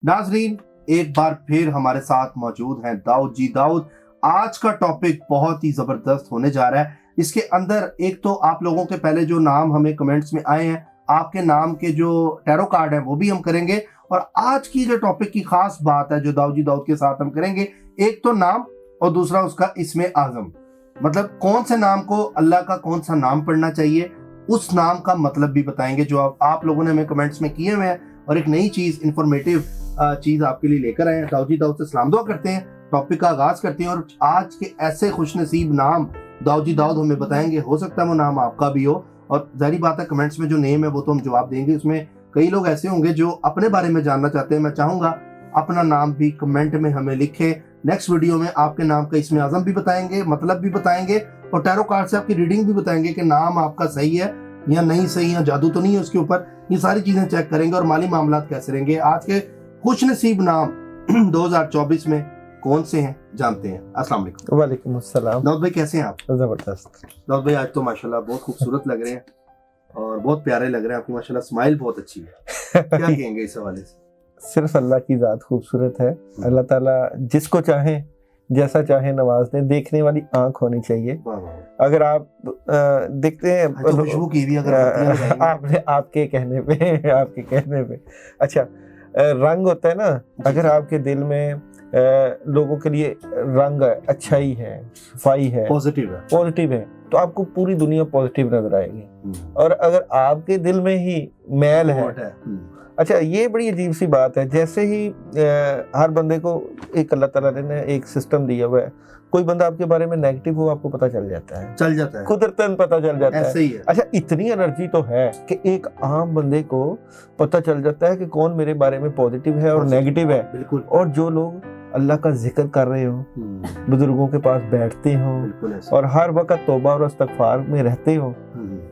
नाजरीन, एक बार फिर हमारे साथ मौजूद हैं दाऊद जी। दाऊद, आज का टॉपिक बहुत ही जबरदस्त होने जा रहा है। इसके अंदर एक तो आप लोगों के पहले जो नाम हमें कमेंट्स में आए हैं, आपके नाम के जो टैरो कार्ड है वो भी हम करेंगे, और आज की जो टॉपिक की खास बात है जो दाऊद जी दाऊद के साथ हम करेंगे, एक तो नाम और दूसरा उसका इसमें आजम, मतलब कौन से नाम को, अल्लाह का कौन सा नाम पढ़ना चाहिए, उस नाम का मतलब भी बताएंगे जो आप लोगों ने हमें कमेंट्स में किए हुए हैं, और एक नई चीज, इंफॉर्मेटिव चीज आपके लिए लेकर आए हैं। दाऊद जी दाऊद से सलाम दुआ करते हैं, टॉपिक का आगाज करते हैं, और आज के ऐसे खुशनसीब नाम दाऊद जी दाऊद हमें बताएंगे। हो सकता है वो नाम आपका भी हो, और जारी बात है कमेंट्स में जो नेम है वो तो हम जवाब देंगे। उसमें कई लोग ऐसे होंगे जो अपने बारे में जानना चाहते हैं। मैं चाहूंगा अपना नाम भी कमेंट में हमें लिखे। नेक्स्ट वीडियो में आपके नाम का इसमें आजम भी बताएंगे, मतलब भी बताएंगे, और टैरो कार्ड से आपकी रीडिंग भी बताएंगे कि नाम आपका सही है या नहीं सही, या जादू तो नहीं है उसके ऊपर। ये सारी चीजें चेक करेंगे, और माली मामलात कैसे रहेंगे। आज के खुशनसीब नाम 2024 में कौन से हैं जानते हैं। अस्सलाम वालेकुम। वालेकुम अस्सलाम। दाऊद भाई कैसे हैं आप? जबरदस्त। दाऊद भाई आज तो माशाल्लाह बहुत खूबसूरत लग रहे हैं और बहुत प्यारे लग रहे हैं। आपकी माशाल्लाह स्माइल बहुत अच्छी है। क्या कहेंगे इस हवाले से? सिर्फ अल्लाह की जात खूबसूरत है। अल्लाह ताला जिसको चाहे जैसा चाहे नवाज दे। देखने वाली आंख होनी चाहिए। अगर आप देखते हैं तो खुशबू की भी अगर आपने आपके कहने पे अच्छा रंग होता है ना, अगर आपके दिल में लोगों के लिए रंग है, अच्छाई है, सफाई है, पॉजिटिव है, तो आपको पूरी दुनिया पॉजिटिव नजर आएगी। और अगर आपके दिल में ही मैल है, अच्छा ये बड़ी अजीब सी बात है। जैसे ही हर बंदे को एक अल्लाह ताला ने एक सिस्टम दिया हुआ है, कोई बंदा आपके बारे में नेगेटिव हो आपको पता चल जाता है, कुदरतन पता चल जाता ऐसे ही है। अच्छा इतनी एनर्जी तो है कि एक आम बंदे को पता चल जाता है कि कौन मेरे बारे में पॉजिटिव है और नेगेटिव है। बिल्कुल। और जो लोग अल्लाह का जिक्र कर रहे हो, बुजुर्गों के पास बैठते हो और हर वक्त तौबा और इस्तगफार में रहते हो,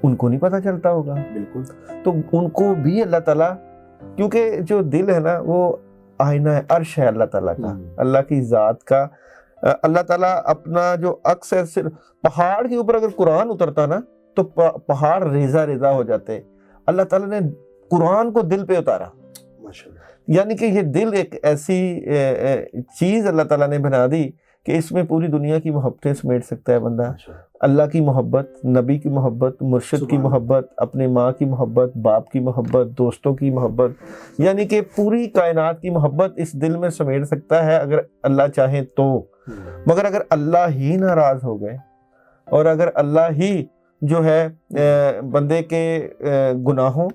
उनको नहीं पता चलता होगा। बिल्कुल। तो उनको भी अल्लाह ताला, क्योंकि जो दिल है ना वो आईना है, अर्श है अल्लाह ताला का, अल्लाह की जात का। अल्लाह ताला अपना जो अक्स है, सिर्फ पहाड़ के ऊपर अगर कुरान उतरता ना तो पहाड़ रेजा रेजा हो जाते। अल्लाह ताला ने कुरान को दिल पे उतारा, यानी कि ये दिल एक ऐसी चीज अल्लाह ताला ने बना दी कि इसमें पूरी दुनिया की मोहब्बतें समेट सकता है बंदा। अल्लाह की मोहब्बत, नबी की मोहब्बत, मुर्शिद की मोहब्बत, अपने माँ की मोहब्बत, बाप की मोहब्बत, दोस्तों की मोहब्बत, यानी कि पूरी कायनात की मोहब्बत इस दिल में समेट सकता है अगर अल्लाह चाहे तो। मगर अगर अल्लाह ही नाराज हो गए और अगर अल्लाह ही जो है बंदे के गुनाहों,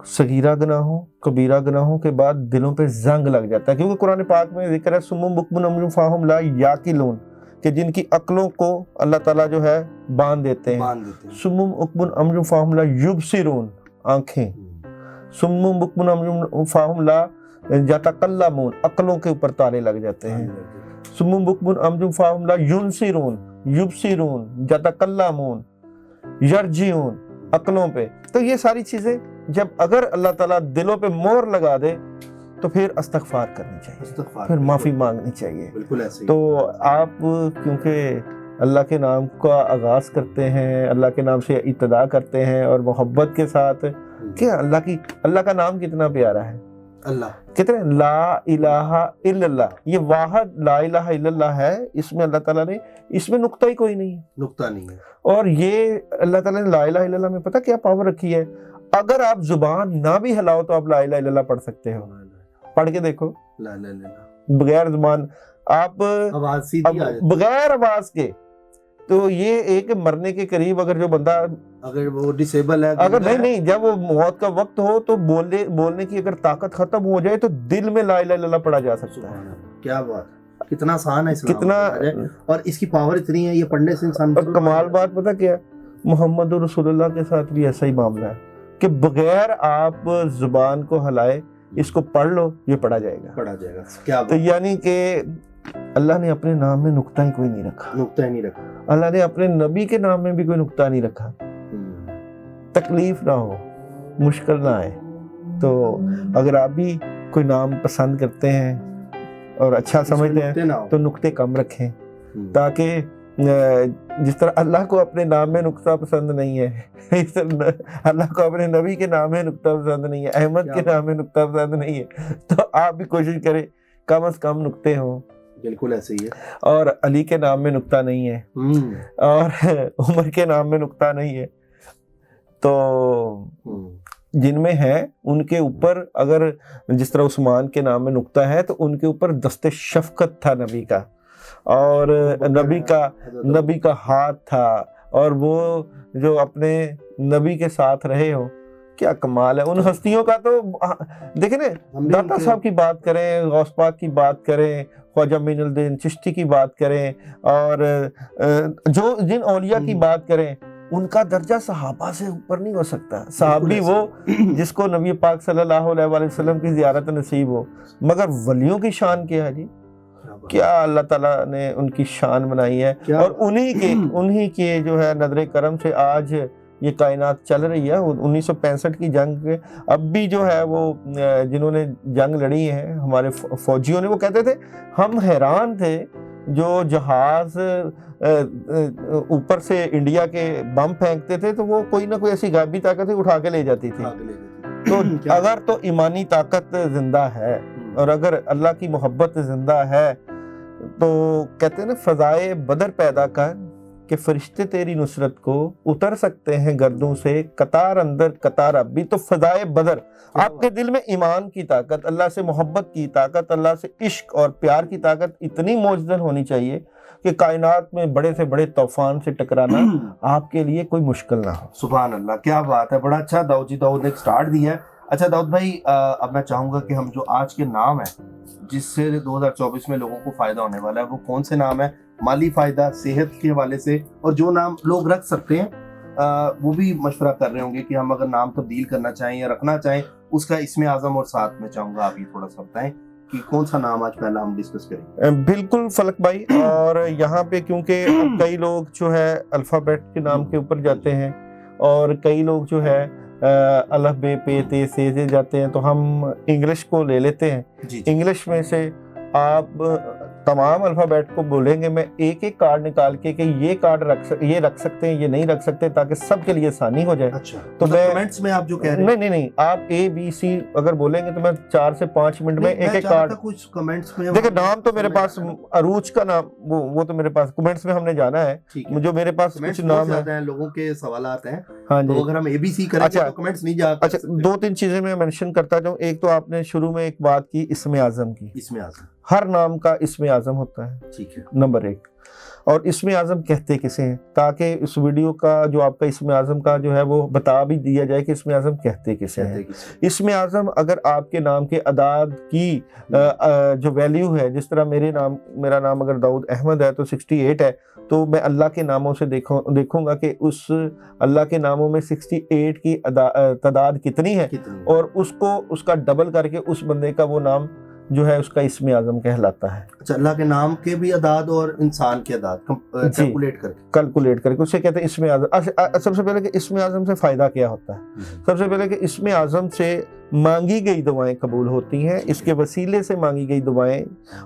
सगीरा गुनाहों, कबीरा गुनाहों के बाद दिलों पे जंग लग जाता है। क्योंकि कुरान पाक में जिक्र है सुम्मुम बुक्मुन उम्युन फाहुम ला याकिलून, कि जिनकी अक्लों को अल्लाह ताला जो है बांध देते हैं। सुम्मुम बुक्मुन उम्युन फाहुम ला युबसिरून, आंखें। सुम्मुम बुक्मुन उम्युन फाहुम ला यतकल्लमून, अक्लों के ऊपर ताले लग जाते हैं। सुम्मुम बुक्मुन उम्युन फाहुम ला युनसिरून, युबसिरून, यतकल्लमून, यरजिऊन, अक्लों पे। तो ये सारी चीजें जब अगर अल्लाह ताला दिलों पे मोहर लगा दे तो फिर इस्तगफार करनी चाहिए, फिर माफी मांगनी चाहिए। बिल्कुल ऐसे ही। तो आप क्योंकि अल्लाह के नाम का आगाज करते हैं, अल्लाह के नाम से इब्तिदा करते हैं और मोहब्बत के साथ, क्या अल्लाह का नाम कितना प्यारा है। अल्लाह कितने ला इलाहा इल्लल्लाह, ये वाहिद ला इलाहा इल्लल्लाह है। इसमें अल्लाह ताला ने, इसमें नुक्ता ही कोई नहीं है, नुक्ता नहीं है। और ये अल्लाह ताला ने ला इलाहा इल्लल्लाह में पता क्या पावर रखी है। अगर आप जुबान ना भी हिलाओ तो आप ला इलाहा इल्लल्लाह पढ़ सकते हो। पढ़ के देखो, ला ला ला, बगैर जुबान आप आवाज सीधी आ जाती, बगैर आवाज के। तो ये एक मरने के करीब अगर जो बंदा, अगर वो डिसेबल है, अगर नहीं जब वो मौत का वक्त हो तो बोलने की अगर ताकत खत्म हो जाए तो दिल में ला इलाहा इल्लल्लाह पढ़ा जा सकता है। क्या बात, कितना आसान है इस्लाम, कितना, और इसकी पावर इतनी है, ये पढ़ने से इंसान। और कमाल बात पता क्या, मोहम्मद रसूलुल्लाह के साथ भी ऐसा ही मामला है कि बगैर आप जुबान को हिलाए इसको पढ़ लो, ये पढ़ा जाएगा। क्या तो यानी कि अल्लाह ने अपने नाम में नुक्ता ही कोई नहीं रखा, अल्लाह ने अपने नबी के नाम में भी कोई नुक्ता नहीं रखा। तकलीफ ना हो, मुश्किल ना आए, तो अगर आप भी कोई नाम पसंद करते हैं और अच्छा समझते हैं तो नुक्ते कम रखें, ताकि जिस तरह अल्लाह को अपने नाम में नुक्ता पसंद नहीं है, इस तरह अल्लाह को अपने नबी के नाम में नुक्ता पसंद नहीं है, अहमद के नाम में नुक्ता पसंद नहीं है। तो आप भी कोशिश करें कम से कम नुक्ते हों। बिल्कुल ऐसे ही है। और अली के नाम में नुक्ता नहीं है, और उमर के नाम में नुक्ता नहीं है, तो जिनमें है उनके ऊपर अगर जिस तरह उस्मान के नाम में नुक्ता है तो उनके ऊपर दस्ते शफकत था नबी का, और नबी का हाथ था, और वो जो अपने नबी के साथ रहे हो, क्या कमाल है उन हस्तियों का। तो देखें ना, दाता साहब की बात करें, गौस पाक की बात करें, ख्वाजा मोइनुद्दीन चिश्ती की बात करें, और जो जिन औलिया की बात करें, उनका दर्जा सहाबा से ऊपर नहीं हो सकता। सहाबी वो जिसको नबी पाक सल्लल्लाहु अलैहि वसल्लम की ज़ियारत नसीब हो, मगर वलियों की शान क्या है जी, क्या अल्लाह ताला ने उनकी शान बनाई है, और उन्हीं के जो है नजर करम से आज ये कायनात चल रही है। 1965 की जंग अब भी जो है वो जिन्होंने जंग लड़ी है हमारे फौजियों ने, वो कहते थे हम हैरान थे जो जहाज ऊपर से इंडिया के बम फेंकते थे तो वो कोई ना कोई ऐसी गायबी ताकत उठा के ले जाती थी। तो अगर तो ईमानी ताकत जिंदा है और अगर अल्लाह की मोहब्बत जिंदा है, तो कहते हैं ना फजाए बदर पैदा कर कि फरिश्ते तेरी नुसरत को उतर सकते हैं गर्दों से, कतार अंदर कतार अब भी। तो फजाए बदर, आपके दिल में ईमान की ताकत, अल्लाह से मोहब्बत की ताकत, अल्लाह से इश्क और प्यार की ताकत इतनी मौजूद होनी चाहिए कि कायनात में बड़े से बड़े तूफान से टकराना आपके लिए कोई मुश्किल ना हो। सुभान अल्लाह, क्या बात है, बड़ा अच्छा दाऊद जी, दाऊद ने एक स्टार्ट दिया है। अच्छा दाऊद भाई, अब मैं चाहूंगा कि हम जो आज के नाम है जिससे 2024 में लोगों को फायदा होने वाला है, वो कौन से नाम है, माली फायदा, सेहत के हवाले से, और जो नाम लोग रख सकते हैं वो भी मशवरा कर रहे होंगे कि हम अगर नाम तब्दील करना चाहें या रखना चाहें, उसका इसमें आजम, और साथ में चाहूंगा आप ये थोड़ा सा बताएं कि कौन सा नाम आज पहला हम डिस्कस करेंगे। बिल्कुल फलक भाई, और यहाँ पे क्योंकि कई लोग जो है अल्फाबेट के नाम के ऊपर जाते हैं और कई लोग जो है अलफ बे पे ते से जाते हैं, तो हम इंग्लिश को ले लेते हैं। इंग्लिश में से आप तमाम अल्फाबेट को बोलेंगे, मैं एक एक कार्ड निकाल के कि ये कार्ड ये रख सकते हैं, ये नहीं रख सकते, ताकि सबके लिए आसानी हो जाए। अच्छा, तो मैं कमेंट्स में आप जो कह रहे हैं, नहीं, आप ए बी सी अगर बोलेंगे तो मैं 4 से 5 मिनट में एक एक कार्ड। कुछ कमेंट्स में देखिए, नाम तो मेरे पास अरूज का नाम वो तो मेरे पास कमेंट्स में हमने जाना है, जो मेरे पास कुछ नाम है, लोगों के सवाल आते हैं। हाँ जी, तो अगर हम एबीसी करेंगे तो कमेंट्स नहीं जाते। अच्छा, 2-3 चीजें मैं मेंशन करता जाऊं। एक तो आपने शुरू में एक बात की इस्म आजम की, इस्म आजम, हर नाम का इस्म आजम होता है, ठीक है, नंबर 1। और इस्म आजम कहते किसे हैं, ताकि इस वीडियो का जो आपका इस्म आजम का जो है वो बता भी दिया जाए कि इस्म आजम कहते किसे हैं। इस्म आजम अगर आपके नाम के अदाद की जो वैल्यू है, जिस तरह मेरा नाम अगर दाऊद अहमद है तो 68 है, तो मैं अल्लाह के नामों से देखूंगा कि उस अल्लाह के नामों में 68 की तादाद कितनी है, और उसका डबल करके उस बंदे का वो नाम जो है उसका इस्म आजम कहलाता है। अच्छा, अल्लाह के नाम के भी अदाद और इंसान के अदाद कैलकुलेट करके उसे कहते हैं इस्म आजम। सबसे पहले कि इस्म आजम से फायदा क्या होता है, सबसे पहले कि इस्म आजम से मांगी गई दुआएं कबूल होती हैं, इसके वसीले से मांगी गई दुआएं,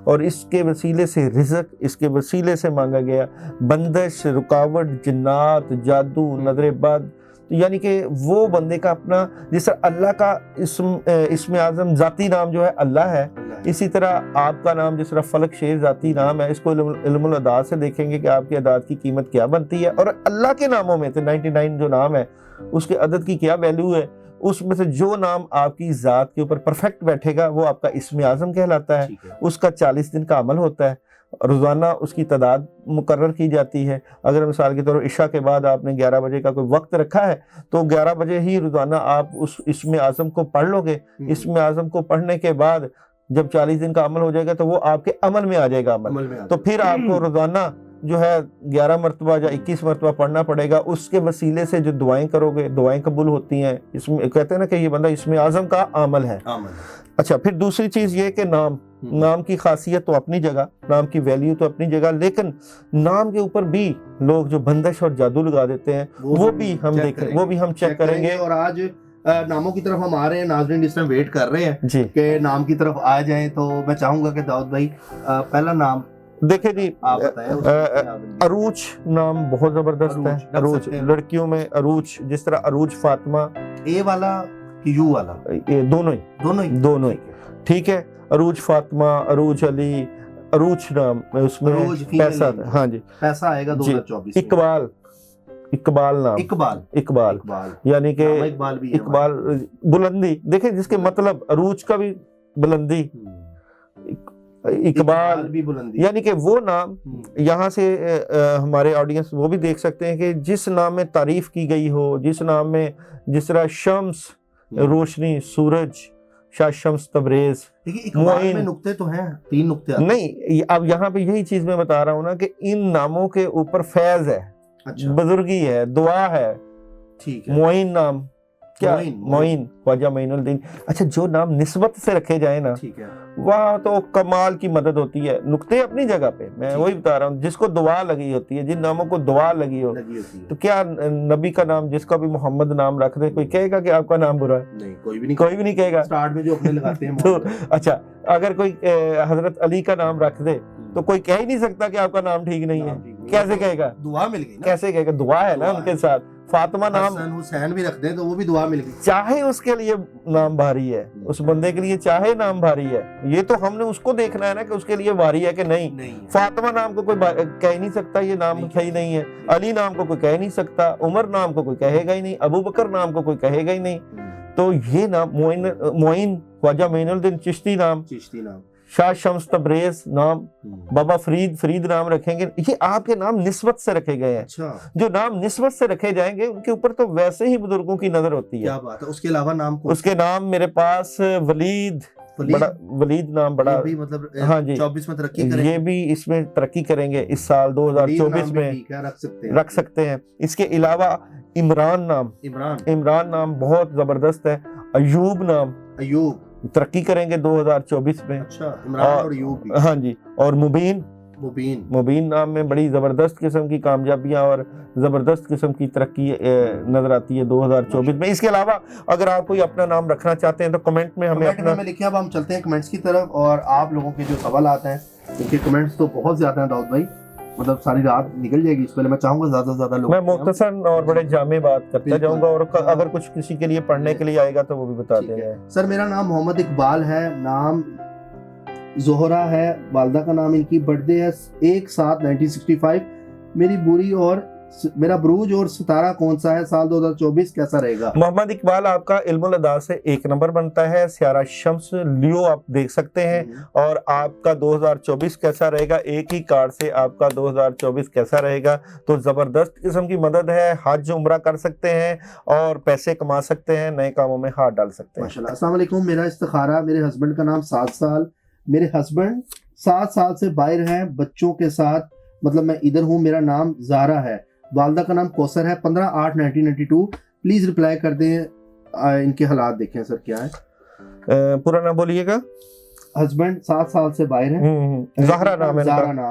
और इसके वसीले से रिज़्क, इसके वसीले से मांगा गया बंदिश, रुकावट, जिन्नात, जादू, नजर बद, यानी कि वो बंदे का अपना, जिस अल्लाह का इस्म आजम जाती नाम जो है अल्लाह है, इसी तरह आपका नाम जिस तरह फलक शेर जाती नाम है, इसको इल्मुल अदाद से देखेंगे कि आपकी अदाद की कीमत क्या बनती है, और अल्लाह के नामों में से 99 जो नाम है उसके अदद की क्या वैल्यू है, उसमें से जो नाम आपकी ज़ात के ऊपर परफेक्ट बैठेगा वो आपका इस्म आजम कहलाता है। उसका 40 दिन का अमल होता है, रोज़ाना उसकी तादाद मुकर्रर की जाती है। अगर मिसाल के तौर पर इशा के बाद आपने 11 बजे का कोई वक्त रखा है तो 11 बजे ही रोज़ाना आप उस इस्म आज़म को पढ़ लोगे। इस्म आज़म को पढ़ने के बाद जब 40 दिन का अमल हो जाएगा तो वो आपके अमल में आ जाएगा। तो फिर आपको रोज़ाना जो है 11 मरतबा या 21 मरतबा पढ़ना पड़ेगा। उसके वसीले से जो दुआएं करोगे दुआएं कबूल होती हैं। इसमें कहते हैं ना कि ये बंदा इस्म आज़म का आमल है। अच्छा, फिर दूसरी चीज़ ये कि नाम की खासियत तो अपनी जगह, नाम की वैल्यू तो अपनी जगह, लेकिन नाम के ऊपर भी लोग जो बंदिश और जादू लगा देते हैं वो भी हम देखें, वो भी हम चेक करेंगे। और आज नामों की तरफ हम आ रहे हैं, नाज़रीन इस टाइम वेट कर रहे हैं कि नाम की तरफ आ जाएं। तो मैं चाहूंगा कि दाऊद भाई पहला नाम دیکھیں جی آپ بتائیں عروج نام بہت زبردست ہے. عروج لڑکیوں میں عروج، جس طرح عروج فاطمہ. اے والا کہ یو والا؟ دونوں ہی ٹھیک ہے. عروج فاطمہ، عروج علی، عروج نام اس میں پیسہ. ہاں جی پیسہ آئے گا 2024. اقبال نام، اقبال یعنی کہ اقبال بلندی. دیکھیں جس کے مطلب عروج کا بھی بلندی، اقبال بھی بلندی، یعنی کہ وہ نام یہاں سے ہمارے آڈینس وہ بھی دیکھ سکتے ہیں کہ جس نام میں تعریف کی گئی ہو، جس نام میں جس طرح شمس روشنی، سورج، شاہ شمس تبریز. اقبال میں نقطے تو ہیں، 3 نقطے نہیں، اب یہاں پہ یہی چیز میں بتا رہا ہوں نا کہ ان ناموں کے اوپر فیض ہے، بزرگی ہے، دعا ہے. ٹھیک ہے. معین نام کیا؟ معین، خواجہ معین الدین. اچھا جو نام نسبت سے رکھے جائیں نا ٹھیک ہے، وہاں تو کمال کی مدد ہوتی ہے. نقطے اپنی جگہ پہ، میں وہی بتا رہا ہوں، جس کو دعا لگی ہوتی ہے، جن ناموں کو دعا لگی ہو، تو کیا نبی کا نام جس کا بھی محمد نام رکھ دے کوئی کہے گا کہ آپ کا نام برا ہے؟ نہیں، کوئی بھی نہیں کہے گا. اسٹارٹ میں جو اپنے لگاتے ہیں تو اچھا اگر کوئی حضرت علی کا نام رکھ دے تو کوئی کہہ ہی نہیں سکتا کہ آپ کا نام ٹھیک نہیں ہے. کیسے کہے گا؟ دعا مل گئی. کیسے کہے گا؟ دعا ہے نا ان کے ساتھ. فاطمہ نام حسین بھی رکھ دیں تو وہ بھی دعا مل گئی. چاہے اس کے لیے نام بھاری ہے، اس بندے کے لیے چاہے نام بھاری ہے، یہ تو ہم نے اس کو دیکھنا ہے نا کہ اس کے لیے بھاری ہے کہ نہیں. فاطمہ نام کو کوئی کہہ نہیں سکتا یہ نام صحیح نہیں ہے. علی نام کو کوئی کہہ نہیں سکتا، عمر نام کو کوئی کہے گا ہی نہیں، ابو بکر نام کو کوئی کہے گا ہی نہیں. تو یہ نام معین، خواجہ معین الدین چشتی نام، شاہ شمس تبریز نام، بابا فرید نام رکھیں گے. یہ آپ کے نام نسبت سے رکھے گئے ہیں. جو نام نسبت سے رکھے جائیں گے ان کے اوپر تو ویسے ہی بزرگوں کی نظر ہوتی ہے. کیا بات ہے. اس کے علاوہ نام اس کے نام میرے پاس ولید نام بڑا، مطلب ہاں جی 24 میں ترقی کریں گے. یہ بھی اس میں ترقی کریں گے اس سال 2024 میں رکھ سکتے ہیں. اس کے علاوہ عمران نام بہت زبردست ہے. ایوب نام ترقی کریں گے 2024 میں. اچھا، عمران اور ایوب بھی. ہاں جی. اور مبین نام میں بڑی زبردست قسم کی کامیابیاں اور زبردست قسم کی ترقی نظر آتی ہے 2024 میں. اس کے علاوہ اگر آپ کوئی اپنا نام رکھنا چاہتے ہیں تو کمنٹ میں ہمیں اپنا لکھیں. اب ہم چلتے ہیں کمنٹس کی طرف، اور آپ لوگوں کے جو سوالات ہیں ان کے کمنٹس تو بہت زیادہ ہیں داؤد بھائی، مطلب ساری رات نکل جائے گی. اس پہلے میں چاہوں گا زیادہ سے زیادہ لوگ، میں مختصر اور بڑے جامع بات کرتا جاؤں گا، اور اگر کچھ کسی کے لیے پڑھنے کے لیے آئے گا تو وہ بھی بتا دیں گے. سر میرا نام محمد اقبال ہے، نام زہرا ہے، والدہ کا نام، ان کی برتھ ڈے ہے 1/7/1965. میرا بروج اور ستارہ کون سا ہے؟ سال 2024 کیسا رہے گا؟ محمد اقبال آپ کا علم الادا سے 1 نمبر بنتا ہے. سیارہ شمس لیو آپ دیکھ سکتے ہیں. اور آپ کا 2024 کیسا رہے گا؟ ایک ہی کارڈ سے آپ کا 2024 کیسا رہے گا؟ تو زبردست قسم کی مدد ہے. حج عمرہ کر سکتے ہیں اور پیسے کما سکتے ہیں، نئے کاموں میں ہاتھ ڈال سکتے ہیں. ماشاءاللہ. السلام علیکم. میرا استخارہ، میرے ہسبینڈ کا نام 7 سال، میرے ہسبینڈ 7 سال سے باہر ہیں بچوں کے ساتھ، مطلب میں ادھر ہوں. میرا نام زہرا ہے، والدہ کا نام کوثر ہے. 15/8/1992. پلیز رپلائی کر دیں. ان کے حالات دیکھیں سر کیا ہے. پورا نام بولیے گا. ہسبینڈ 7 سال سے باہر ہیں، زہرا نام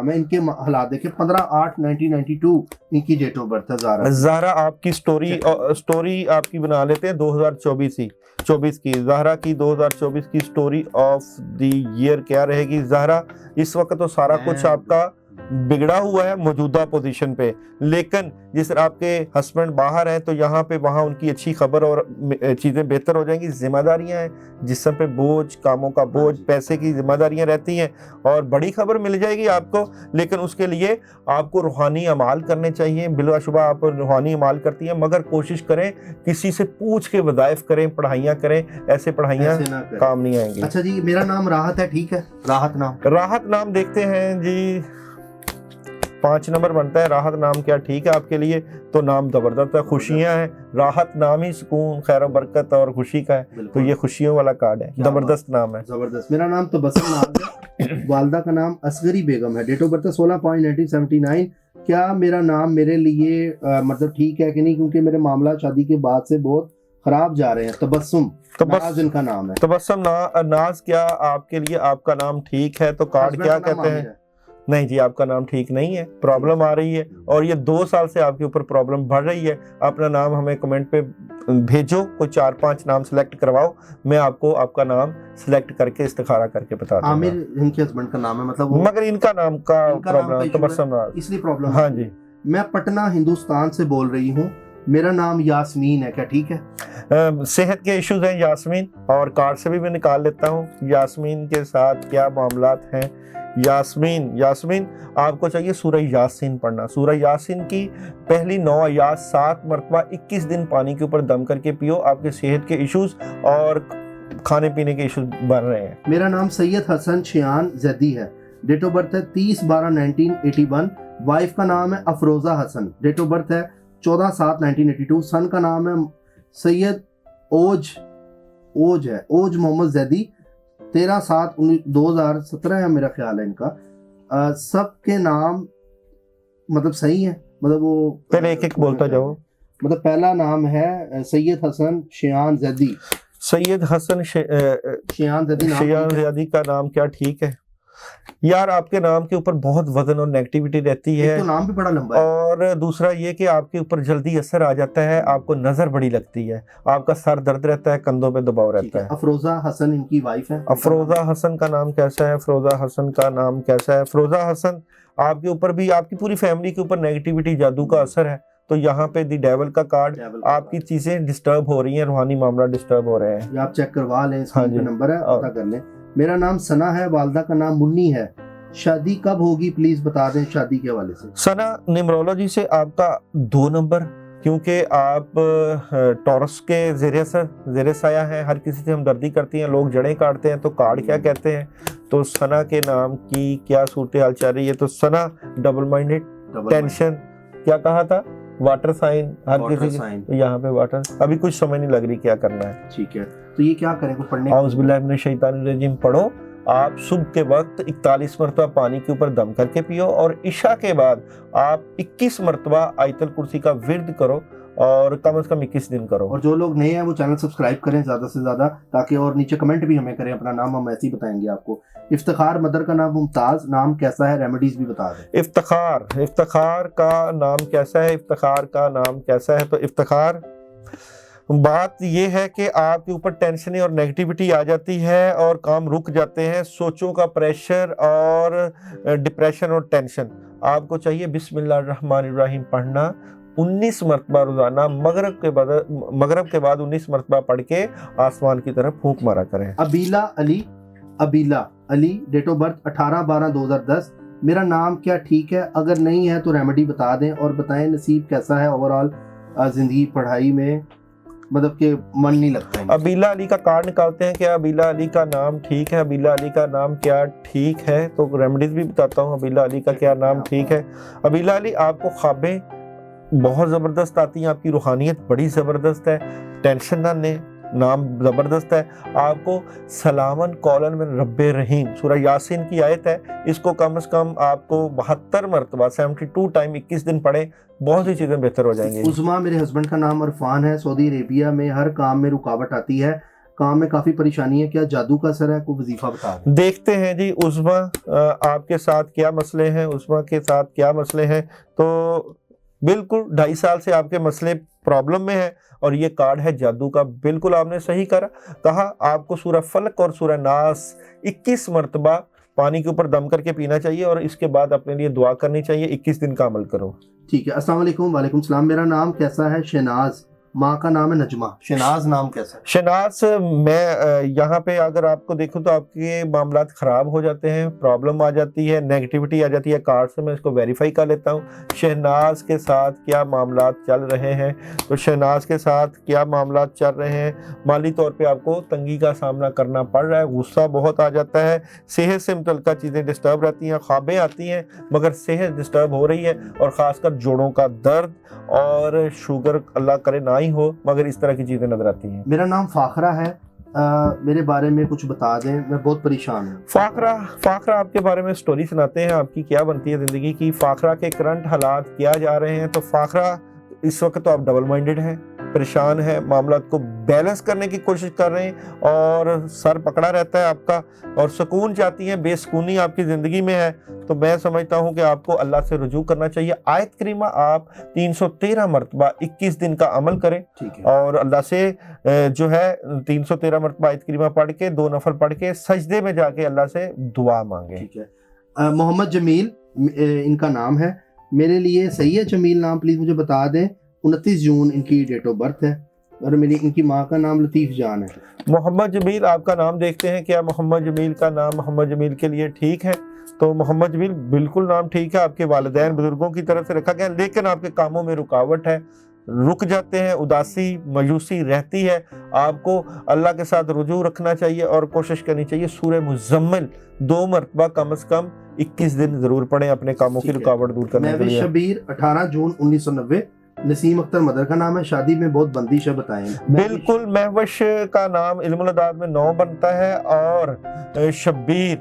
ہے. ان کے حالات دیکھیں. 15/8/1992 ان کی ڈیٹ آف برتھ ہے. زہرا آپ کی سٹوری آپ کی بنا لیتے ہیں 2024 کی. زہرا کی 2024 کی سٹوری آف دی ایئر کیا رہے گی؟ زہرا اس وقت تو سارا کچھ آپ کا بگڑا ہوا ہے موجودہ پوزیشن پہ، لیکن جس طرح آپ کے ہسبینڈ باہر ہیں تو یہاں پہ وہاں ان کی اچھی خبر اور چیزیں بہتر ہو جائیں گی. ذمہ داریاں ہیں، جسم پہ بوجھ، کاموں کا بوجھ، پیسے کی ذمہ داریاں رہتی ہیں اور بڑی خبر مل جائے گی آپ کو. لیکن اس کے لیے آپ کو روحانی اعمال کرنے چاہیے. بلا شبہ آپ روحانی اعمال کرتی ہیں، مگر کوشش کریں کسی سے پوچھ کے وظائف کریں، پڑھائیاں کریں. ایسے پڑھائیاں کام نہیں آئیں گی. اچھا جی، میرا نام راحت ہے. ٹھیک ہے، راحت نام دیکھتے ہیں جی. 5 نمبر بنتا ہے. راحت نام کیا ٹھیک ہے آپ کے لیے؟ تو نام زبردست ہے، خوشیاں ہیں. راحت نام ہی سکون، خیر و برکت اور خوشی کا ہے، تو یہ خوشیوں والا کارڈ ہے. زبردست نام ہے. زبردست. میرا نام تبسم ناز ہے، والدہ کا نام اصغری بیگم ہے. Date of birth 16/1979. کیا میرا نام میرے لیے مطلب ٹھیک ہے کہ نہیں؟ کیونکہ میرے معاملات شادی کے بعد سے بہت خراب جا رہے ہیں. تبسم ناز ان کا نام ہے. تبسم ناز کیا آپ کے لیے آپ کا نام ٹھیک ہے؟ تو کارڈ کیا کہتے ہیں؟ نہیں جی آپ کا نام ٹھیک نہیں ہے, پرابلم آ رہی ہے اور یہ 2 سال سے آپ کے اوپر پرابلم بڑھ رہی ہے, اپنا نام ہمیں کمنٹ پہ بھیجو, کوئی 4-5 نام سلیکٹ کرواؤ, میں آپ کو آپ کا نام سلیکٹ کر کے استخارہ کر کے بتا دوں گا. عامر ان کے ہسبینڈ کا نام ہے, مطلب مگر ان کا نام کا پرابلم تبسم ناز, اس لیے پرابلم. ہاں جی. میں پٹنہ ہندوستان سے بول رہی ہوں, میرا نام یاسمین ہے, کیا ٹھیک ہے؟ صحت کے ایشوز ہیں یاسمین, اور کارڈ سے بھی میں نکال لیتا ہوں یاسمین کے ساتھ کیا معاملات ہیں. یاسمین آپ کو چاہیے سورہ یاسین پڑھنا. سورہ یاسین کی پہلی 9 آیات 7 مرتبہ 21 دن پانی کے اوپر دم کر کے پیو, آپ کے صحت کے ایشوز اور کھانے پینے کے ایشوز بن رہے ہیں. میرا نام سید حسن شیان زیدی ہے, ڈیٹ آف برتھ ہے 30/12/1981, وائف کا نام ہے افروزہ حسن, ڈیٹ آف برتھ ہے 14/7/1982, سن کا نام ہے سید اوج محمد زیدی, 13/7/2017 ہے میرا خیال ہے ان کا. سب کے نام مطلب صحیح ہے, مطلب وہ پہلے ایک بولتا جاؤ. مطلب پہلا نام ہے سید حسن شیان زیدی. سید حسن شیان زیدی کا نام کیا ٹھیک ہے؟ یار آپ کے نام کے اوپر بہت وزن اور نیگیٹیوٹی رہتی ہے, تو نام بھی بڑا لمبا ہے, اور دوسرا یہ کہ آپ کے اوپر جلدی اثر آ جاتا ہے, آپ کو نظر بڑی لگتی ہے, آپ کا سر درد رہتا ہے, کندھوں پہ دباؤ رہتا ہے. افروزہ حسن ان کی وائف ہے. افروزہ حسن کا نام کیسا ہے؟ افروزہ حسن کا نام کیسا ہے؟ افروزہ حسن آپ کے اوپر بھی, آپ کی پوری فیملی کے اوپر نیگیٹیوٹی جادو کا اثر ہے, تو یہاں پہ دی ڈیول کا کارڈ, آپ کی چیزیں ڈسٹرب ہو رہی ہیں, روحانی معاملہ ڈسٹرب ہو رہے ہیں. یہ آپ چیک کروا لیں, اسکرین پہ نمبر ہے, پتہ کر لیں. میرا نام ثنا ہے, والدہ کا نام منی ہے. شادی کب ہوگی پلیز بتا دیں شادی کے حوالے سے. ثنا نیمرولوجی سے آپ کا 2 نمبر, کیونکہ آپ ٹورس کے زیر سایہ ہیں, ہر کسی سے ہمدردی کرتی ہیں, لوگ جڑیں کاٹتے ہیں تو کارڈ کیا کہتے ہیں. تو ثنا کے نام کی کیا صورتحال چل رہی ہے؟ تو ثنا ڈبل مائنڈڈ, ٹینشن, کیا کہا تھا, واٹر سائن, ہر کسی کے یہاں پہ واٹر, ابھی کچھ سمجھ نہیں لگ رہی کیا کرنا ہے. ٹھیک ہے, تو یہ کیا کریں, کوئی پڑھنے اعوذ باللہ من الشیطان الرجیم پڑھو. آپ صبح کے وقت 41 مرتبہ پانی کے اوپر دم کر کے پیو, اور عشاء کے بعد آپ 21 مرتبہ آیت الکرسی کا ورد کرو, اور کم از کم 21 دن کرو. اور جو لوگ نئے ہیں وہ چینل سبسکرائب کریں زیادہ سے زیادہ, تاکہ اور نیچے کمنٹ بھی ہمیں کریں, اپنا نام ہم ایسے ہی بتائیں گے آپ کو. افتخار مدر کا نام ممتاز, نام کیسا ہے, ریمیڈیز بھی بتا دیں. افتخار کا نام کیسا ہے؟ افتخار کا نام کیسا ہے؟ تو افتخار بات یہ ہے کہ آپ کے اوپر ٹینشنیں اور نیگیٹیوٹی آ جاتی ہے, اور کام رک جاتے ہیں, سوچوں کا پریشر اور ڈپریشن اور ٹینشن. آپ کو چاہیے بسم اللہ الرحمن الرحیم پڑھنا 19 مرتبہ روزانہ, مغرب کے بعد 19 مرتبہ پڑھ کے آسمان کی طرف پھونک مارا کریں. ابیلا علی, ڈیٹ آف برتھ 18/12/2010. میرا نام کیا ٹھیک ہے؟ اگر نہیں ہے تو ریمیڈی بتا دیں, اور بتائیں نصیب کیسا ہے اوور آل زندگی, پڑھائی میں مطلب کہ من نہیں لگتا ہے. ابیلا علی کا کارڈ نکالتے ہیں, کیا ابیلا علی کا نام ٹھیک ہے؟ ابیلا علی کا نام کیا ٹھیک ہے؟ تو ریمیڈیز بھی بتاتا ہوں. ابیلا علی کا کیا نام ٹھیک ہے؟ ابیلا علی آپ کو خوابیں بہت زبردست آتی ہیں, آپ کی روحانیت بڑی زبردست ہے, ٹینشن نہ لیں, نام زبردست ہے. آپ کو سلامن قولن من رب رحیم سورہ یاسین کی آیت ہے, اس کو کم از کم آپ کو 72 مرتبہ 72 ٹائم 21 دن پڑھیں, بہت سی چیزیں بہتر ہو جائیں گی. عظما, میرے ہسبینڈ کا نام عرفان ہے, سعودی عربیہ میں ہر کام میں رکاوٹ آتی ہے, کام میں کافی پریشانی ہے, کیا جادو کا اثر ہے؟ کوئی وظیفہ بتا دیں. دیکھتے ہیں جی عظما آپ کے ساتھ کیا مسئلے ہیں, عظما کے ساتھ کیا مسئلے ہیں. تو بالکل 2.5 سال سے آپ کے مسئلے پرابلم میں ہیں, اور یہ کارڈ ہے جادو کا. بالکل آپ نے صحیح کہا. آپ کو سورہ فلق اور سورہ ناس 21 مرتبہ پانی کے اوپر دم کر کے پینا چاہیے, اور اس کے بعد اپنے لیے دعا کرنی چاہیے. 21 دن کا عمل کرو. ٹھیک ہے. السلام علیکم. وعلیکم السلام. میرا نام کیسا ہے؟ شہناز, ماں کا نام ہے نجمہ. شہناز نام کیسا ہے؟ شہناز, میں یہاں پہ اگر آپ کو دیکھوں تو آپ کے معاملات خراب ہو جاتے ہیں, پرابلم آ جاتی ہے, نیگیٹیوٹی آ جاتی ہے. کارڈ سے میں اس کو ویریفائی کر لیتا ہوں. شہناز کے ساتھ کیا معاملات چل رہے ہیں؟ تو شہناز کے ساتھ کیا معاملات چل رہے ہیں؟ مالی طور پہ آپ کو تنگی کا سامنا کرنا پڑ رہا ہے, غصہ بہت آ جاتا ہے, صحت سے متعلقہ چیزیں ڈسٹرب رہتی ہیں, خوابیں آتی ہیں مگر صحت ڈسٹرب ہو رہی ہے, اور خاص کر جوڑوں کا درد اور شوگر اللہ کرے نہ ہی ہو, مگر اس طرح کی چیزیں نظر آتی ہیں. میرا نام فاخرہ ہے, میرے بارے میں کچھ بتا دیں, میں بہت پریشان ہوں. فاخرہ آپ کے بارے میں سٹوری سناتے ہیں, آپ کی کیا بنتی ہے زندگی کی. فاخرہ کے کرنٹ حالات کیا جا رہے ہیں. تو فاخرہ اس وقت تو آپ ڈبل مائنڈڈ ہیں, परेशान हैं, मामलात को बैलेंस करने की कोशिश कर रहे हैं और सर पकड़ा रहता है आपका और सुकून चाहती हैं, बेसुकूनी आपकी ज़िंदगी में है, तो मैं समझता हूं कि आपको अल्लाह से रुजू करना चाहिए। आयत करीमा आप 313 मरतबा 21 दिन का अमल करें, ठीक है। और अल्लाह से जो है 313 मरतबा आयत करीमा पढ़ के 2 नफल पढ़ के सजदे में जाके अल्लाह से दुआ मांगे। ठीक है। मोहम्मद जमील इनका नाम है, मेरे लिए सही है जमील नाम? प्लीज मुझे बता दें। 29 जून इनकी डेट ऑफ बर्थ है और मेरी इनकी माँ का नाम लतीफ़ जान है। मोहम्मद जमील आपका नाम देखते हैं, क्या मोहम्मद जमील का नाम मोहम्मद जमील के लिए ठीक है? तो मोहम्मद जमील बिल्कुल नाम ठीक है, आपके वालिदैन बुजुर्गों की तरफ से रखा गया, लेकिन आपके कामों में रुकावट है, रुक जाते हैं, उदासी मायूसी रहती है। आपको अल्लाह के साथ रुजू रखना चाहिए और कोशिश करनी चाहिए सूरह मुज़म्मिल 2 मरतबा कम से कम 21 दिन जरूर पढ़ें अपने कामों की रुकावट दूर करने के महविश लिए। शबीर 18 जून 1990, नसीम अख्तर मदर का नाम है, शादी में बहुत बंदिश है, बताएं। बिल्कुल, महविश का नाम इल्मुल अदाब में 9 बनता है और शब्बीर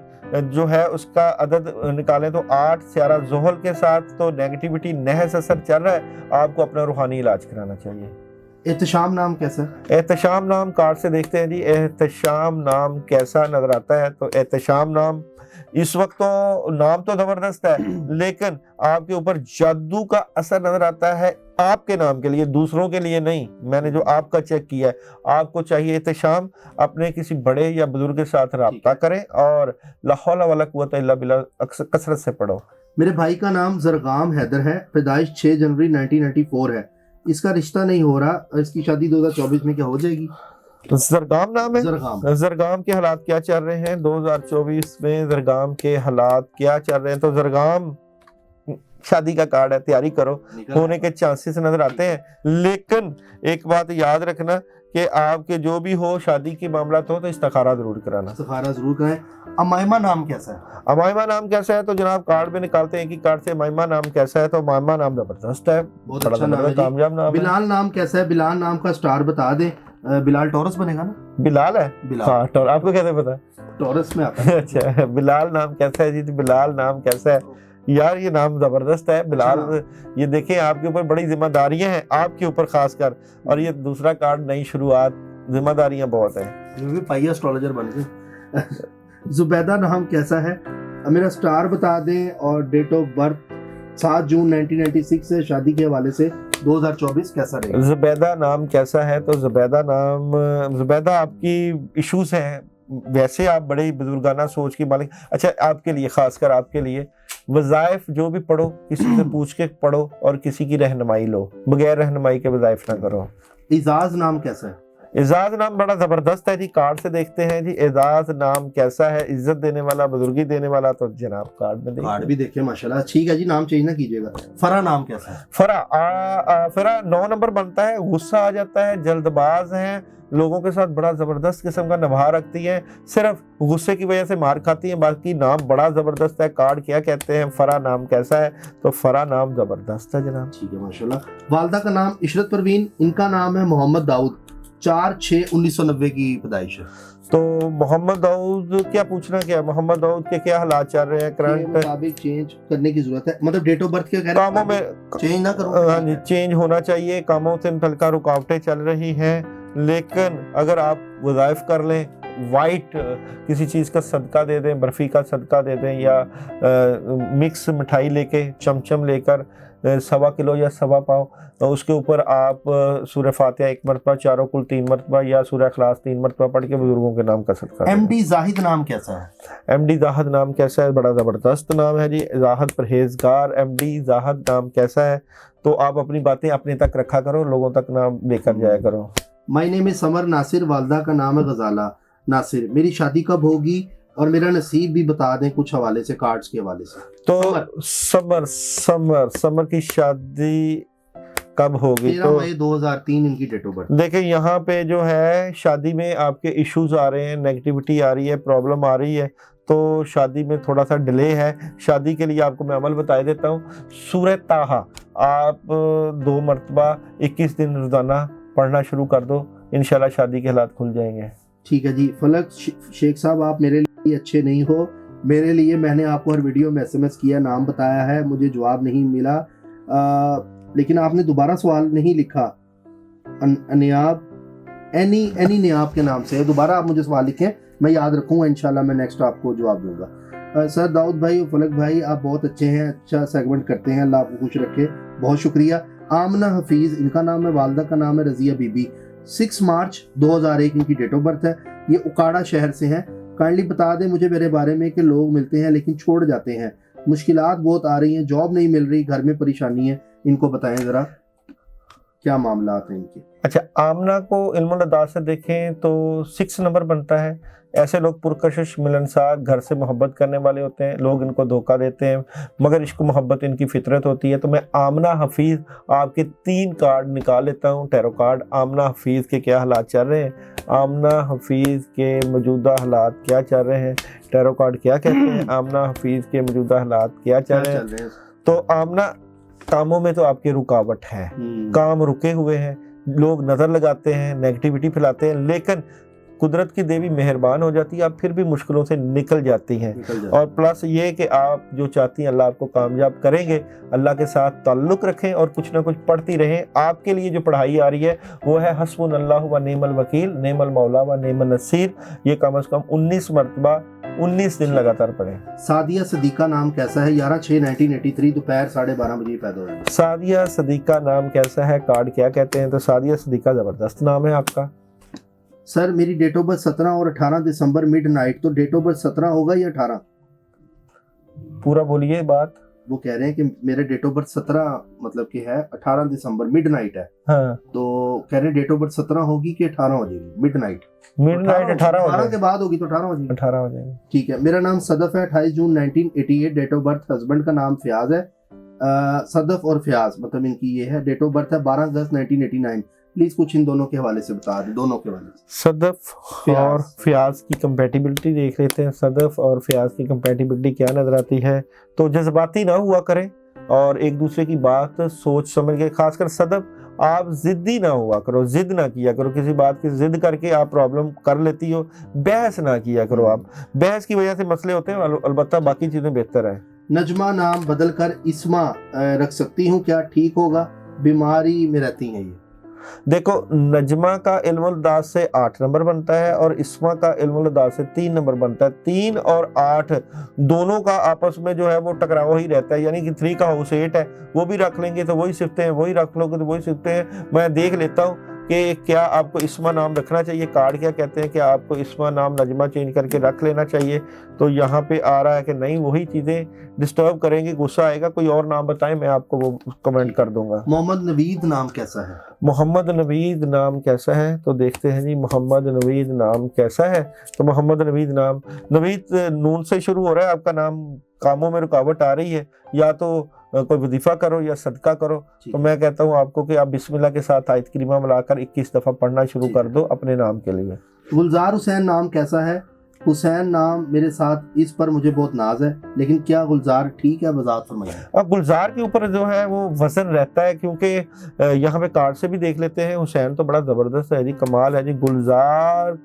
जो है उसका अदद निकालें तो 8 स्यारा ज़ोहल के साथ, तो नेगेटिविटी नहस असर चल रहा है, आपको अपना रूहानी इलाज कराना चाहिए। एहतशाम नाम कैसा है? एहतशाम नाम कार्ड से देखते हैं जी, एहतशाम नाम कैसा नजर आता है? तो एहतशाम नाम इस वक्त तो नाम तो जबरदस्त है, लेकिन आपके ऊपर जादू का असर नजर आता है आपके नाम के लिए, दूसरों के लिए नहीं। मैंने जो आपका चेक किया है, आपको चाहिए एहतशाम अपने किसी बड़े या बुजुर्ग के साथ राब्ता करें और ला हौला वला कुव्वता इल्ला बिल्लाह कसरत से पढ़ो। मेरे भाई का नाम जरगाम हैदर है, पैदाइश 6 जनवरी 1994 है, इसका रिश्ता नहीं हो रहा, इसकी शादी 2024 में क्या हो जाएगी? तो जरगाम नाम है। जरगाम के हालात क्या चल रहे हैं 2024 में? जरगाम के हालात क्या चल रहे हैं? तो जरगाम शादी का कार्ड है, तैयारी करो, होने के चांसेस नजर आते हैं, लेकिन एक बात याद रखना कि आपके जो भी हो शादी की मामला हो तो इस्तिखारा जरूर कराना। इस्तिखारा जरूर कराएं। अमाइमा नाम कैसा है? अमाइमा नाम कैसा है? तो जनाब कार्ड में निकालते हैं कि कार्ड से अमाइमा नाम कैसा है, तो अमाइमा नाम जबरदस्त है, बहुत अच्छा नाम है, कामयाब नाम है। बिलाल नाम कैसा है? बिलाल नाम का स्टार बता दे। बिलाल टॉरस बनेगा ना? बिलाल है, बिलाल। हाँ टॉरस, आपको कैसे पता? टॉरस में आता है। अच्छा, बिलाल नाम कैसा है जी? बिलाल नाम कैसा है यार? ये नाम जबरदस्त है बिलाल। ये देखें, आपके ऊपर बड़ी जिम्मेदारियां हैं, आपके ऊपर खासकर, और ये दूसरा कार्ड नई शुरुआत, जिम्मेदारियां बहुत हैं। ये भी पाई एस्ट्रोलॉजर बन गए। जुबैदा नाम कैसा है? मेरा स्टार बता दें और डेट ऑफ बर्थ 7 जून 1996 से, शादी के हवाले से 2024 कैसा रहेगा? जुबैदा नाम कैसा है? तो जुबैदा आपकी इश्यूज हैं, वैसे आप बड़े ही बुजुर्गाना सोच की मालिक। अच्छा, आपके लिए, खासकर आपके लिए वज़ाइफ जो भी पढ़ो किसी से पूछ के पढ़ो और किसी की रहनुमाई लो, बगैर रहनुमाई के वज़ाइफ ना करो। इजाज नाम कैसा है? एजाज नाम बड़ा जबरदस्त है जी, कार्ड से देखते हैं जी एजाज नाम कैसा है, इज्जत देने वाला, बुजुर्गी देने वाला, तो जनाब कार्ड में देखिए। कार्ड भी देखिए माशाल्लाह, ठीक है जी, नाम चेंज ना कीजिएगा। फरा नाम कैसा है? फरा 9 नंबर बनता है, गुस्सा आ जाता है, जल्दबाज है, लोगों के साथ बड़ा जबरदस्त किस्म का नभा रखती है, सिर्फ गुस्से की वजह से मार खाती है, बाकी नाम बड़ा जबरदस्त है। कार्ड क्या कहते हैं? फरा नाम कैसा है? तो फरा नाम जबरदस्त है जनाब। ठीक है माशाल्लाह। वालदा का नाम इशरत परवीन, इनका नाम है मोहम्मद दाऊद, 4/6/1990 की पैदाइश है। तो मोहम्मद दाऊद क्या पूछना, क्या मोहम्मद दाऊद के क्या हालात चल रहे हैं करंट? मुताबिक चेंज करने की जरूरत है, मतलब डेट ऑफ बर्थ के कामों में चेंज ना करो। हाँ जी, चेंज होना चाहिए, कामों से मुतल्लिका रुकावटें चल रही हैं, लेकिन अगर आप वज़ाइफ कर लें, वाइट किसी चीज़ का सदका दे दें, बर्फ़ी का सदका दे दें, या मिक्स मिठाई लेके, चमचम लेकर 1.25 किलो या 1.25 पाव, तो उसके ऊपर आप सूरह फातिहा 1 मरतबा, चारों कुल 3 मरतबा, या सूरह इखलास 3 मरतबा पढ़ के बुजुर्गों के नाम का सदका। एमडी जाहिद नाम कैसा है? एमडी जाहिद नाम कैसा है? बड़ा ज़बरदस्त नाम है जी, जाहिद परहेजगार। एमडी जाहिद नाम कैसा है? तो आप अपनी बातें अपने तक रखा करो, लोगों तक नाम लेकर जाया करो। My name is Samar Nasir, वालदा का नाम है गजाला नासिर, मेरी शादी कब होगी और मेरा नसीब भी बता दें कुछ हवाले से, कार्ड्स के हवाले से। तो समर की शादी कब होगी? 13 मई 2003 इनकी डेट ऑफ बर्थ। देखिए यहाँ पे जो है शादी में आपके इश्यूज आ रहे हैं, नेगेटिविटी आ रही है, प्रॉब्लम आ रही है, तो शादी में थोड़ा सा डिले है। शादी के लिए आपको मैं अमल बता देता हूँ, सूरह ताहा आप 2 मरतबा 21 दिन रोजाना पढ़ना शुरू कर दो, इंशाल्लाह शादी के हालात खुल जाएंगे। ठीक है जी। फलक शेख साहब, आप मेरे लिए अच्छे नहीं हो, मेरे लिए मैंने आपको हर वीडियो में SMS किया, नाम बताया है, मुझे जवाब नहीं मिला, लेकिन आपने दोबारा सवाल नहीं लिखा, अनियाब एनी नियाब के नाम से है। दोबारा आप मुझे सवाल लिखें, मैं याद रखूंगा, इंशाल्लाह मैं नेक्स्ट आपको जवाब दूंगा। सर दाऊद भाई और फलक भाई आप बहुत अच्छे हैं, अच्छा सेगमेंट करते हैं, अल्लाह आपको खुश रखे, बहुत शुक्रिया। आमना हफीज़ इनका नाम है, वालदा का नाम है रज़िया बीबी, 6 मार्च 2001 इनकी डेट ऑफ बर्थ है। ये उकाड़ा शहर से हैं। काइंडली बता दें मुझे मेरे बारे में कि लोग मिलते हैं लेकिन छोड़ जाते हैं, मुश्किलात बहुत आ रही हैं, जॉब नहीं मिल रही, घर में परेशानी है, इनको बताएं ज़रा क्या मामला हैं इनके। अच्छा, आमना को इल्मुल अदा से देखें तो 6 नंबर बनता है। ऐसे लोग पुरकशिश, मिलनसार, घर से मोहब्बत करने वाले होते हैं, लोग इनको धोखा देते हैं मगर इश्क मोहब्बत इनकी फितरत होती है। तो मैं आमना हफीज़ आपके 3 कार्ड निकाल लेता हूँ, टैरो कार्ड। आमना हफीज़ के क्या हालात चल रहे हैं, आमना हफीज़ के मौजूदा हालात क्या चल रहे हैं, टैरो कार्ड क्या कहते हैं, आमना हफीज़ के मौजूदा हालात क्या चल रहे हैं। तो आमना, कामों में तो आपकी रुकावट है, काम रुके हुए हैं, लोग नज़र लगाते हैं, नेगेटिविटी फैलाते हैं, लेकिन कुदरत की देवी मेहरबान हो जाती है, आप फिर भी मुश्किलों से निकल जाती हैं। और प्लस ये कि आप जो चाहती हैं अल्लाह आपको कामयाब करेंगे। अल्लाह के साथ ताल्लुक़ रखें और कुछ ना कुछ पढ़ती रहें। आपके लिए जो पढ़ाई आ रही है वो है हस्बुनल्लाहु व निअमल वकील, नेमल मौला व नेमल नसीर। ये कम से कम 19 मरतबा 19 दिन लगातार पढ़ें। सादिया सदीका नाम कैसा है? 11/6/1983 दोपहर 12:30 बजे पैदा हुए। सादिया सदीका नाम कैसा है, कार्ड क्या कहते हैं? तो सादिया सदीका ज़बरदस्त नाम है आपका। सर मेरी डेट ऑफ बर्थ 17 और 18 दिसंबर मिडनाइट, तो डेट ऑफ बर्थ 17 होगा या 18? पूरा बोलिए बात। वो कह रहे हैं कि मेरे डेट ऑफ बर्थ 17 मतलब कि है, 18 दिसंबर मिडनाइट है। हाँ। तो कह रहे हैं डेट ऑफ बर्थ 17 होगी कि 18 हो जाएगी? मिडनाइट 18 के बाद होगी तो 18 हो जाएगी। 18 हो जाएगी। ठीक है। मेरा नाम सदफ है, 28 जून 1988 डेट ऑफ बर्थ। हस्बैंड का नाम फयाज है। सदफ और फयाज मतलब इनकी ये है। डेट ऑफ बर्थ है 12 अगस्त 1989। प्लीज कुछ इन दोनों के हवाले से बता दें, दोनों के हवाले से। सदफ और फयाज की कंपैटिबिलिटी देख लेते हैं। सदफ और फयाज की कंपैटिबिलिटी क्या नजर आती है? तो जज्बाती ना हुआ करें और एक दूसरे की बात सोच समझ के, खासकर सदफ आप जिद्दी ना हुआ करो, जिद ना किया करो, किसी बात की जिद करके आप प्रॉब्लम कर लेती हो। बहस ना किया करो, आप बहस की वजह से मसले होते हैं, अलबत्ता बाकी चीजें बेहतर है। नजमा नाम बदल कर इस्मा रख सकती हूँ क्या, ठीक होगा? बीमारी में रहती हैं ये। देखो, नजमा का इल्मुल दास से 8 नंबर बनता है और इस्मा का इल्मुल दास से 3 नंबर बनता है। 3 और 8 दोनों का आपस में जो है वो टकराव ही रहता है, यानी कि 3 का हाउस 8 है, वो भी रख लेंगे तो वही सिफते हैं, वही रख लोगे तो वही सिफते हैं। मैं देख लेता हूँ कि क्या आपको इस्मा नाम रखना चाहिए, कार्ड क्या कहते हैं कि आपको इस्मा नाम नजमा चेंज करके रख लेना चाहिए। तो यहाँ पे आ रहा है कि नहीं, वही चीज़ें डिस्टर्ब करेंगे, गुस्सा आएगा। कोई और नाम बताएं, मैं आपको वो कमेंट कर दूंगा। मोहम्मद नवीद नाम कैसा है? मोहम्मद नवीद नाम कैसा है? तो देखते हैं जी, मोहम्मद नवीद नाम कैसा है। तो मोहम्मद नवीद नाम, नवीद नून से शुरू हो रहा है आपका नाम। कामों में रुकावट आ रही है, या तो कोई वजीफा करो या सदका करो। तो मैं कहता हूँ आपको कि आप बिस्मिल्लाह के साथ आयत करीमा मिलाकर 21 दफ़ा पढ़ना शुरू कर दो अपने नाम के लिए। गुलजार हुसैन नाम कैसा है? हुसैन नाम मेरे साथ, इस पर मुझे बहुत नाज है, लेकिन क्या गुलजार ठीक है? वजाहत फरमाइए। अब गुलजार के ऊपर जो है वो वजन रहता है, क्योंकि यहाँ पे कार्ड से भी देख लेते हैं। हुसैन तो बड़ा ज़बरदस्त है जी, कमाल है जी। गुलजार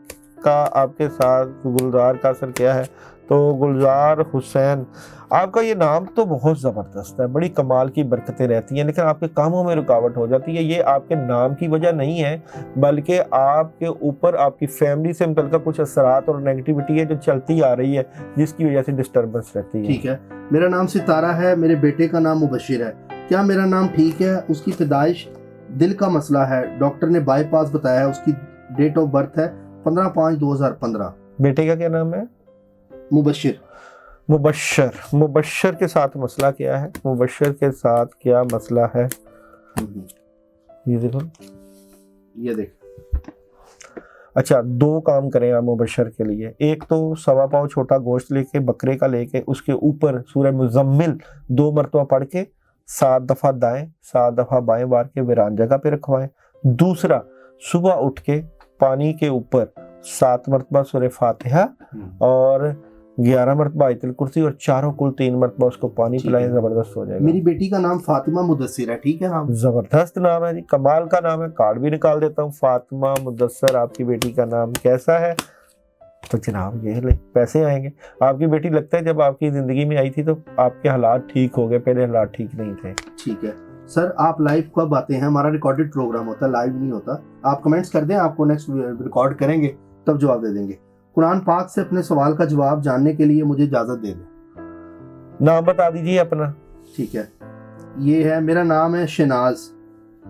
का आपके साथ गुलजार का असर क्या है? तो गुलजार हुसैन, आपका ये नाम तो बहुत ज़बरदस्त है, बड़ी कमाल की बरकतें रहती हैं, लेकिन आपके कामों में रुकावट हो जाती है। ये आपके नाम की वजह नहीं है, बल्कि आपके ऊपर आपकी फैमिली से मुतल्लिक़ कुछ असरात और नेगेटिविटी है जो चलती आ रही है, जिसकी वजह से डिस्टर्बेंस रहती है। ठीक है। मेरा नाम सितारा है, मेरे बेटे का नाम मुबशिर है, क्या मेरा नाम ठीक है? उसकी पैदाइश दिल का मसला है, डॉक्टर ने बाईपास बताया है। उसकी डेट ऑफ बर्थ है 15/5/2015। बेटे का क्या नाम है? मुबशिर। मुबश्शर। मुबश्शर के साथ मसला क्या है? मुबश्शर के साथ क्या मसला है? ये देखो, ये देख। अच्छा, 2 काम करें आप मुबश्शर के लिए। एक तो 1.25 पाव छोटा गोश्त लेके, बकरे का लेके, उसके ऊपर सूरह मुज़म्मिल 2 मरतबा पढ़ के 7 दफ़ा दाएं 7 दफ़ा बाएं वार के वीरान जगह पे रखवाएं। दूसरा, सुबह उठ के पानी के ऊपर 7 मरतबा सूरह फातिहा और 11 मरतबा आयतुल कुर्सी और चारों कुल 3 मरतबा उसको पानी पिलाएं, जबरदस्त हो जाएगा। मेरी बेटी का नाम फातिमा मुदस्सिर है, ठीक है नाम? जबरदस्त नाम है जी, कमाल का नाम है। कार्ड भी निकाल देता हूँ। फातिमा मुदस्सिर आपकी बेटी का नाम कैसा है? तो जनाब ये ले, पैसे आएंगे। आपकी बेटी लगता है जब आपकी जिंदगी में आई थी तो आपके हालात ठीक हो गए, पहले हालात ठीक नहीं थे। ठीक है। सर आप लाइव कब आते हैं? हमारा रिकॉर्डेड प्रोग्राम होता है, लाइव नहीं होता. आप कमेंट्स कर दें, आपको नेक्स्ट रिकॉर्ड करेंगे तब जवाब दे देंगे. कुरान पाक से अपने सवाल का जवाब जानने के लिए मुझे इजाजत दे दें. नाम बता दीजिए अपना. ठीक है, ये है, मेरा नाम है शनाज.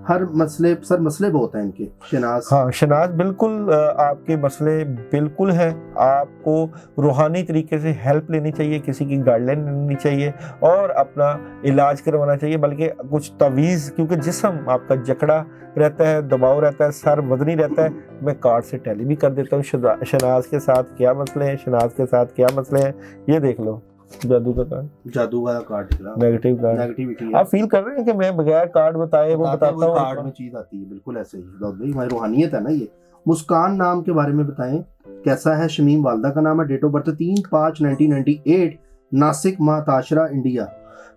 हर मसले सर मसले बहुत हैं इनके. शनाज, हाँ शनाज, बिल्कुल आपके मसले बिल्कुल हैं. आपको रूहानी तरीके से हेल्प लेनी चाहिए, किसी की गाइडलाइन लेनी चाहिए और अपना इलाज करवाना चाहिए. बल्कि कुछ तवीज़, क्योंकि जिस्म आपका जकड़ा रहता है, दबाव रहता है, सर वजनी रहता है. मैं कार्ड से टैली भी कर देता हूँ शनाज के साथ क्या मसले हैं, शनाज के साथ क्या मसले हैं. ये देख लो, जादू का कार्ड, जादू का कार्ड, नेगेटिव कार्ड. नेगेटिविटी. आप फील कर रहे हैं कि मैं बगैर कार्ड बताए वो बताता हूँ. कार्ड में चीज आती है, बिल्कुल ऐसे ही. दाऊद भाई, हमारी रूहानियत है ना ये. मुस्कान नाम के बारे में बताएं, कैसा है? शमीम वालदा का नाम है. Date of birth 3/5/1998, Nashik, Maharashtra, India.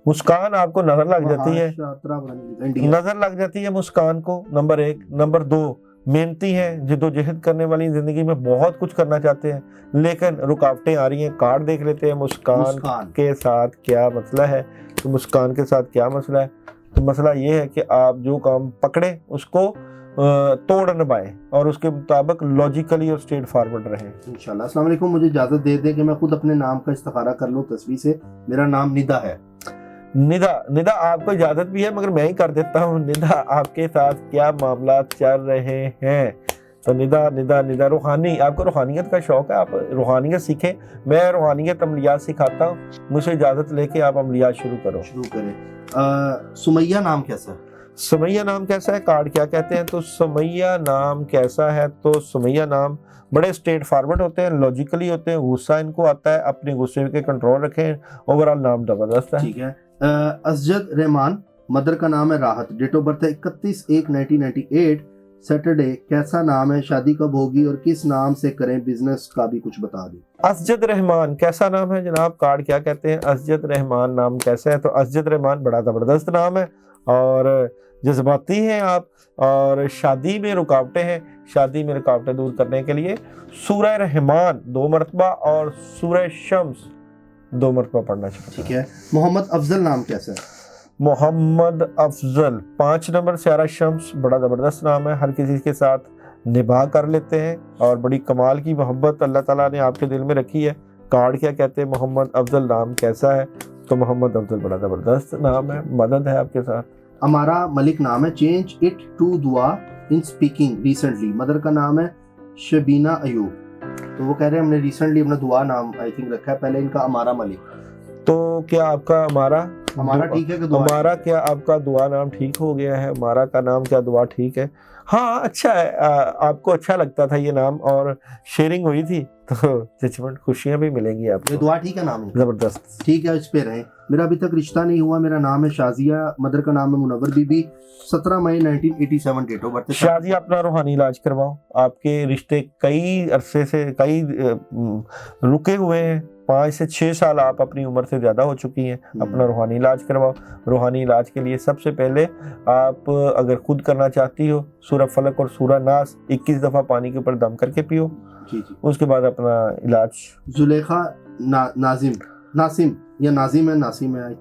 Muskan आपको नजर लग जाती है, इंडिया. नजर लग जाती है मुस्कान को. नंबर 1. नंबर 2, मेहनती हैं, जिद्दोजहद करने वाली, जिंदगी में बहुत कुछ करना चाहते हैं लेकिन रुकावटें आ रही हैं. कार्ड देख लेते हैं, मुस्कान के साथ क्या मसला है. तो मुस्कान के साथ क्या मसला है? तो मसला ये है कि आप जो काम पकड़े उसको तोड़ न पाए और उसके मुताबिक लॉजिकली और स्ट्रेट फॉरवर्ड रहे. इंशाल्लाह. अस्सलाम वालेकुम. मुझे इजाजत दे दें कि मैं खुद अपने नाम का इस्तिखारा कर लूँ तस्वीर से. मेरा नाम निदा है. निदा आपको इजाजत भी है मगर मैं ही कर देता हूँ. निदा, आपके साथ क्या मामला चल रहे हैं? तो निदा रूहानी, आपको रूहानियत का शौक है, आप रूहानियत सीखें. मैं रूहानियत अमलियात सिखाता हूँ. मुझे इजाजत लेके आप अमलियात शुरू करें. सुमैया नाम कैसा है? सुमैया नाम कैसा है? कार्ड क्या कहते हैं? तो सुमैया नाम कैसा है? तो सुमैया नाम बड़े स्ट्रेट फॉरवर्ड होते हैं, लॉजिकली होते हैं, गुस्सा इनको आता है, अपने गुस्से के कंट्रोल रखें. ओवरऑल नाम जबरदस्त है. ठीक है. असजद रहमान, मदर का नाम है राहत. डेट ऑफ बर्थ है 31/1/1998, सैटरडे. कैसा नाम है? शादी कब होगी और किस नाम से करें? बिजनेस का भी कुछ बता दें. असजद रहमान कैसा नाम है जनाब? कार्ड क्या कहते हैं? असजद रहमान नाम कैसा है? तो असजद रहमान बड़ा ज़बरदस्त नाम है और जज्बाती हैं आप और शादी में रुकावटें हैं. शादी में रुकावटें दूर करने के लिए सूरह रहमान 2 मरतबा और सूरह शम्स 2 मरतबा पढ़ना चाहिए. ठीक है. मोहम्मद अफजल नाम कैसा है? मोहम्मद अफजल 5 नंबर, स्यारा शम्स, बड़ा ज़बरदस्त नाम है. हर किसी के साथ निभा कर लेते हैं और बड़ी कमाल की मोहब्बत अल्लाह ताला ने आपके दिल में रखी है. कार्ड क्या कहते हैं? मोहम्मद अफजल नाम कैसा है? तो मोहम्मद अफजल बड़ा ज़बरदस्त नाम है, मदद है आपके साथ. हमारा मलिक नाम है. चेंज इट टू दुआ इन स्पीकिंग रिसेंटली. मदर का नाम है शबीना अयूब. तो वो कह रहे हैं हमने रिसेंटली अपना दुआ नाम आई थिंक रखा है. पहले इनका हमारा मलिक. तो क्या आपका हमारा ठीक है कि दुआ? हमारा क्या आपका दुआ नाम ठीक हो गया है? हमारा का नाम क्या दुआ ठीक है? हाँ अच्छा है. आपको अच्छा लगता था ये नाम और शेयरिंग हुई थी तो जजमेंट खुशियां भी मिलेंगी आपको. ये दुआ ठीक है नाम? जबरदस्त. ठीक है, इस पे रहे. मेरा अभी तक रिश्ता नहीं हुआ. मेरा नाम है शाजिया, मदर का नाम है मुनव्वर बीबी. 17 मई 1987 डेट ऑफ बर्थ. शाजिया अपना रूहानी इलाज करवाओ. आपके रिश्ते कई अरसे से रुके हुए हैं. 5 से 6 साल आप अपनी उम्र से ज्यादा हो चुकी हैं. अपना रूहानी इलाज करवाओ. रूहानी इलाज के लिए सबसे पहले आप अगर खुद करना चाहती हो, सूरह फलक और सूरह नास 21 दफा पानी के ऊपर दम करके पियो. जी. उसके बाद अपना इलाज. जुलेखा नासिम या नाजिम है, नासिम है.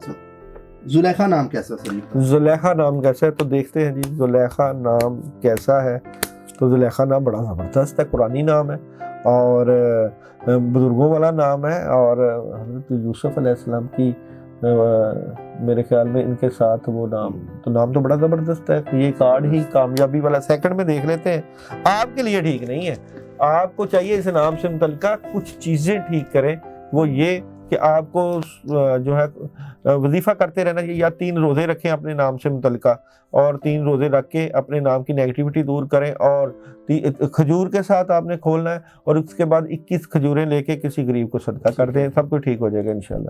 जुलेखा नाम कैसा सर? जुलेखा नाम कैसा है? तो देखते हैं जी जुलेखा नाम कैसा है. तो जुलेखा नाम बड़ा ज़बरदस्त है, कुरानी नाम है और बुजुर्गों वाला नाम है और हज़रत यूसुफ अलैहिस्सलाम की मेरे ख्याल में इनके साथ वो नाम तो बड़ा ज़बरदस्त है. ये कार्ड ही कामयाबी वाला. सेकंड में देख लेते हैं. आपके लिए ठीक नहीं है. आपको चाहिए इस नाम से मुतल्लिका कुछ चीज़ें ठीक करें. वो ये कि आपको जो है वजीफ़ा करते रहना चाहिए या 3 रोज़े रखें अपने नाम से मुतल्लिका और 3 रोज़े रख के अपने नाम की नेगेटिविटी दूर करें और खजूर के साथ आपने खोलना है और उसके बाद 21 खजूरें लेके किसी गरीब को सदका कर दें. सब कुछ ठीक हो जाएगा इंशाल्लाह.